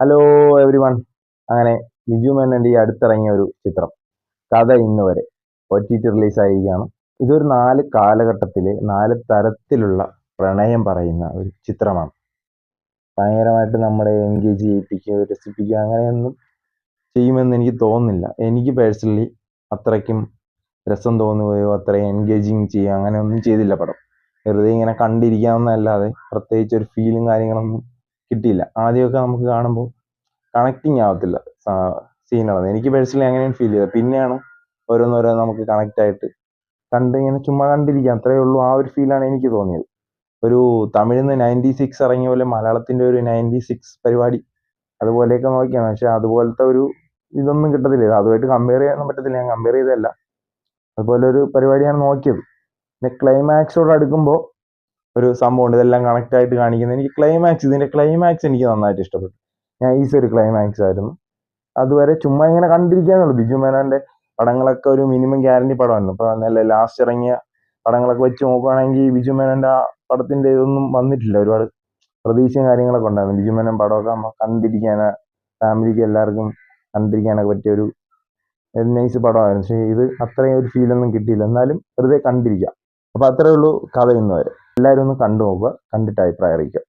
Hello every one. അങ്ങനെ ബിജു മേനോന്റെ ഈ അടുത്തിറങ്ങിയ ഒരു ചിത്രം കഥ ഇന്ന് വരെ OTT റിലീസ് ആയിരിക്കുകയാണ്. ഇതൊരു 4 കാലഘട്ടത്തിലെ 4 തരത്തിലുള്ള പ്രണയം പറയുന്ന ഒരു ചിത്രമാണ്. ഭയങ്കരമായിട്ട് നമ്മളെ എൻഗേജ് ചെയ്യിപ്പിക്കുക, രസിപ്പിക്കുക അങ്ങനെയൊന്നും ചെയ്യുമെന്ന് എനിക്ക് തോന്നുന്നില്ല. എനിക്ക് പേഴ്സണലി അത്രയ്ക്കും രസം തോന്നുകയോ അത്രയും എൻഗേജിങ് ചെയ്യുക അങ്ങനെയൊന്നും ചെയ്തില്ല പടം. വെറുതെ ഇങ്ങനെ കണ്ടിരിക്കാവുന്നതല്ലാതെ പ്രത്യേകിച്ച് ഒരു ഫീലും കാര്യങ്ങളൊന്നും കിട്ടിയില്ല. ആദ്യമൊക്കെ നമുക്ക് കാണുമ്പോൾ കണക്റ്റിങ് ആവത്തില്ല സീനുള്ളത്. എനിക്ക് പേഴ്സണലി അങ്ങനെയാണ് ഫീൽ ചെയ്തത്. പിന്നെയാണ് ഓരോന്നോരോന്ന് നമുക്ക് കണക്റ്റ് ആയിട്ട് കണ്ട് ഇങ്ങനെ ചുമ്മാ കണ്ടിരിക്കാം, അത്രയേ ഉള്ളൂ. ആ ഒരു ഫീലാണ് എനിക്ക് തോന്നിയത്. ഒരു തമിഴിൽ നിന്ന് 96 ഇറങ്ങിയ പോലെ മലയാളത്തിൻ്റെ ഒരു 96 പരിപാടി അതുപോലെയൊക്കെ നോക്കിയാണ്. പക്ഷെ അതുപോലത്തെ ഒരു ഇതൊന്നും കിട്ടത്തില്ല. അതുമായിട്ട് കമ്പയർ ചെയ്യാനൊന്നും പറ്റത്തില്ല. ഞാൻ കമ്പയർ ചെയ്തതല്ല. അതുപോലെ ഒരു പരിപാടിയാണ് നോക്കിയത്. പിന്നെ ക്ലൈമാക്സോട് അടുക്കുമ്പോൾ ഒരു സംഭവമുണ്ട്, ഇതെല്ലാം കണക്റ്റ് ആയിട്ട് കാണിക്കുന്നത്. ഇതിന്റെ ക്ലൈമാക്സ് എനിക്ക് നന്നായിട്ട് ഇഷ്ടപ്പെട്ടു. നൈസ് ഒരു ക്ലൈമാക്സ് ആയിരുന്നു. അതുവരെ ചുമ്മാ ഇങ്ങനെ കണ്ടിരിക്കാന്നുള്ളൂ. ബിജു മേനോന്റെ പടങ്ങളൊക്കെ ഒരു മിനിമം ഗ്യാരണ്ടി പടമായിരുന്നു. ഇപ്പൊ നല്ല ലാസ്റ്റ് ഇറങ്ങിയ പടങ്ങളൊക്കെ വെച്ച് നോക്കുകയാണെങ്കിൽ ബിജു മേനോന്റെ ആ പടത്തിന്റെ ഇതൊന്നും വന്നിട്ടില്ല. ഒരുപാട് പ്രതീക്ഷയും കാര്യങ്ങളൊക്കെ ഉണ്ടായിരുന്നു. ബിജു മേനോൻ പടമൊക്കെ ആകുമ്പോൾ കണ്ടിരിക്കാൻ ഫാമിലിക്ക് എല്ലാവർക്കും കണ്ടിരിക്കാനൊക്കെ പറ്റിയ ഒരു നൈസ് പടമായിരുന്നു. പക്ഷേ ഇത് അത്രയും ഒരു ഫീലൊന്നും കിട്ടിയില്ല. എന്നാലും വെറുതെ കണ്ടിരിക്കാം. അപ്പൊ അത്രേ ഉള്ളൂ കഥ ഇന്ന് വരെ. എല്ലാവരും ഒന്ന് കണ്ടു നോക്കുക, കണ്ടിട്ട് അഭിപ്രായം അറിയിക്കുക.